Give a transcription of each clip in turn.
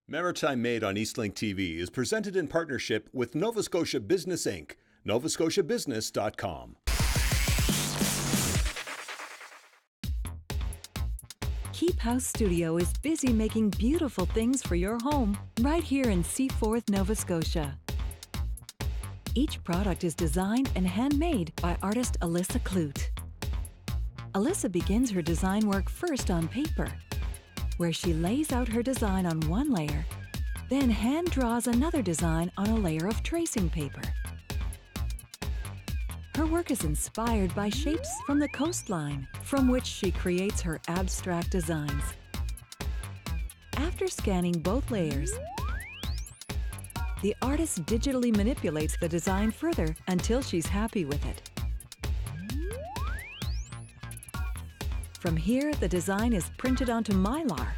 Maritime Made on Eastlink TV is presented in partnership with Nova Scotia Business Inc. NovaScotiaBusiness.com. Keephouse Studio is busy making beautiful things for your home right here in Seaforth, Nova Scotia. Each product is designed and handmade by artist Alyssa Clute. Alyssa begins her design work first on paper, where she lays out her design on one layer, then hand draws another design on a layer of tracing paper. Her work is inspired by shapes from the coastline, from which she creates her abstract designs. After scanning both layers, the artist digitally manipulates the design further until she's happy with it. From here, the design is printed onto mylar,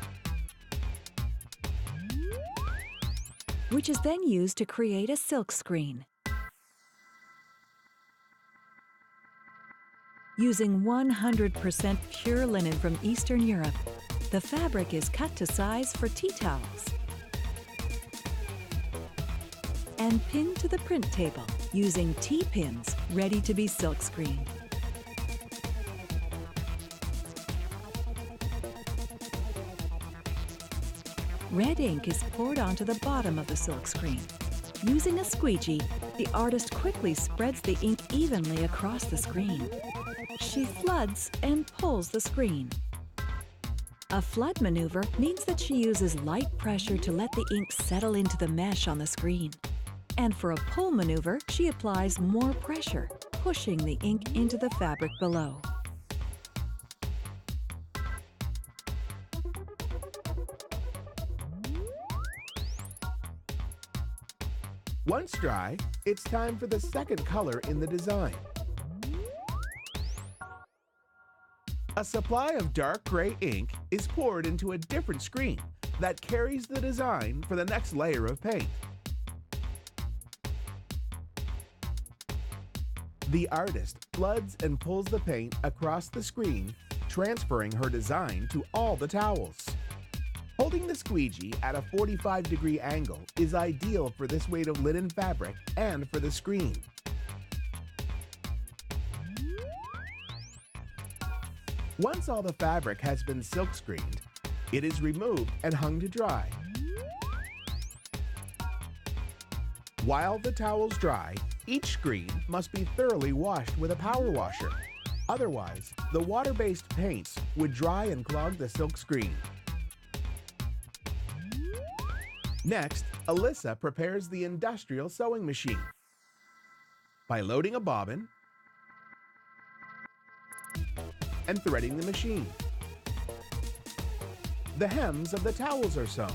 which is then used to create a silk screen. Using 100% pure linen from Eastern Europe, the fabric is cut to size for tea towels and pinned to the print table using T-pins ready to be silk screened. Red ink is poured onto the bottom of the silk screen. Using a squeegee, the artist quickly spreads the ink evenly across the screen. She floods and pulls the screen. A flood maneuver means that she uses light pressure to let the ink settle into the mesh on the screen. And for a pull maneuver, she applies more pressure, pushing the ink into the fabric below. Once dry, it's time for the second color in the design. A supply of dark gray ink is poured into a different screen that carries the design for the next layer of paint. The artist floods and pulls the paint across the screen, transferring her design to all the towels. Holding the squeegee at a 45-degree angle is ideal for this weight of linen fabric and for the screen. Once all the fabric has been silk screened, it is removed and hung to dry. While the towels dry, each screen must be thoroughly washed with a power washer. Otherwise, the water-based paints would dry and clog the silk screen. Next, Alyssa prepares the industrial sewing machine by loading a bobbin and threading the machine. The hems of the towels are sewn.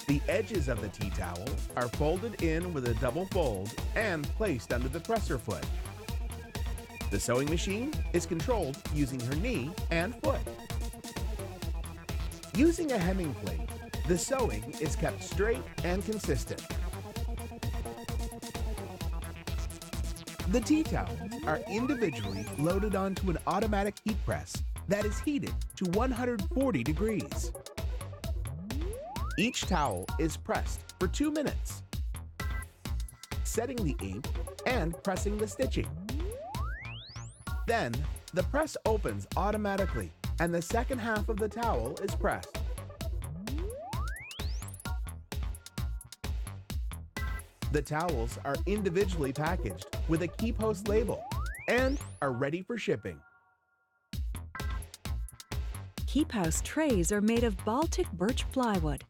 The edges of the tea towel are folded in with a double fold and placed under the presser foot. The sewing machine is controlled using her knee and foot. Using a hemming plate, the sewing is kept straight and consistent. The tea towels are individually loaded onto an automatic heat press that is heated to 140 degrees. Each towel is pressed for 2 minutes, setting the ink and pressing the stitching. Then, the press opens automatically and the second half of the towel is pressed. The towels are individually packaged with a Keephouse label and are ready for shipping. Keephouse trays are made of Baltic birch plywood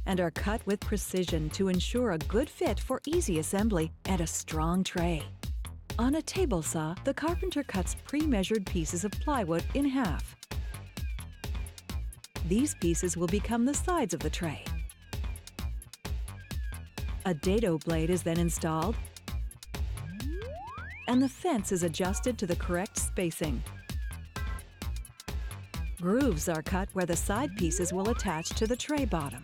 and are cut with precision to ensure a good fit for easy assembly and a strong tray. On a table saw, the carpenter cuts pre-measured pieces of plywood in half. These pieces will become the sides of the tray. A dado blade is then installed, and the fence is adjusted to the correct spacing. Grooves are cut where the side pieces will attach to the tray bottom.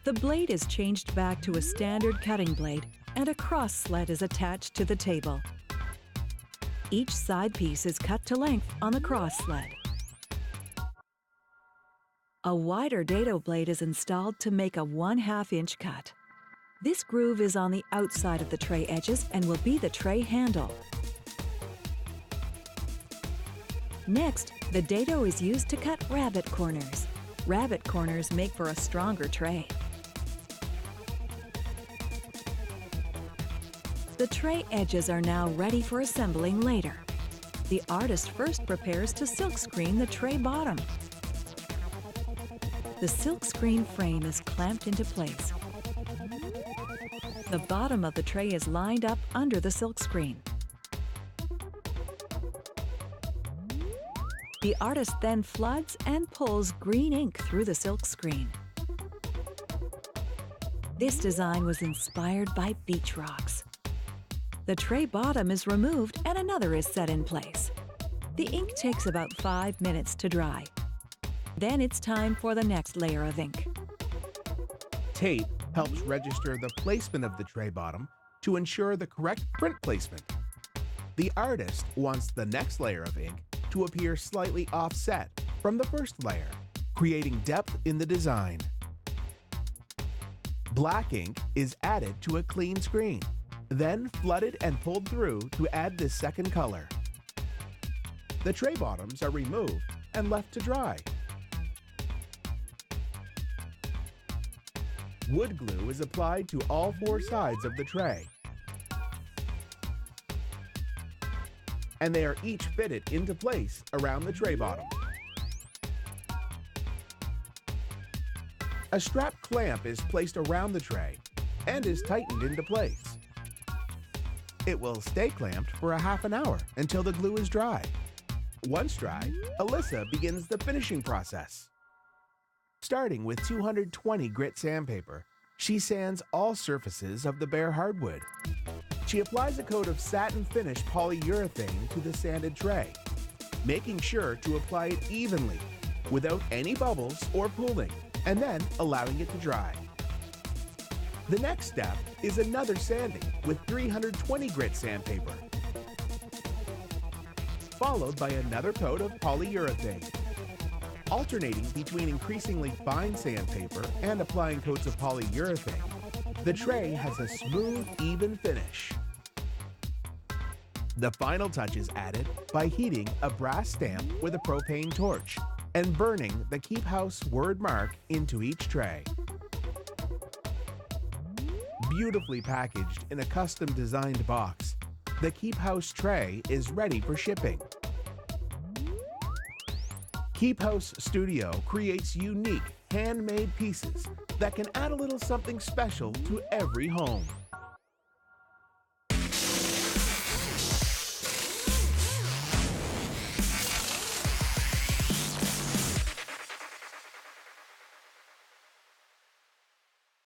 The blade is changed back to a standard cutting blade, and a cross slet is attached to the table. Each side piece is cut to length on the cross sled. A wider dado blade is installed to make a 1/2 inch cut. This groove is on the outside of the tray edges and will be the tray handle. Next, the dado is used to cut rabbet corners. Rabbet corners make for a stronger tray. The tray edges are now ready for assembling later. The artist first prepares to silkscreen the tray bottom. The silkscreen frame is clamped into place. The bottom of the tray is lined up under the silkscreen. The artist then floods and pulls green ink through the silkscreen. This design was inspired by beach rocks. The tray bottom is removed and another is set in place. The ink takes about 5 minutes to dry. Then it's time for the next layer of ink. Tape helps register the placement of the tray bottom to ensure the correct print placement. The artist wants the next layer of ink to appear slightly offset from the first layer, creating depth in the design. Black ink is added to a clean screen, then flooded and pulled through to add this second color. The tray bottoms are removed and left to dry. Wood glue is applied to all 4 sides of the tray, and they are each fitted into place around the tray bottom. A strap clamp is placed around the tray and is tightened into place. It will stay clamped for a half an hour until the glue is dry. Once dry, Alyssa begins the finishing process. Starting with 220 grit sandpaper, she sands all surfaces of the bare hardwood. She applies a coat of satin finish polyurethane to the sanded tray, making sure to apply it evenly without any bubbles or pooling, and then allowing it to dry. The next step is another sanding with 320 grit sandpaper, followed by another coat of polyurethane. Alternating between increasingly fine sandpaper and applying coats of polyurethane, the tray has a smooth, even finish. The final touch is added by heating a brass stamp with a propane torch and burning the Keephouse word mark into each tray. Beautifully packaged in a custom-designed box, the Keephouse tray is ready for shipping. Keephouse Studio creates unique, handmade pieces that can add a little something special to every home.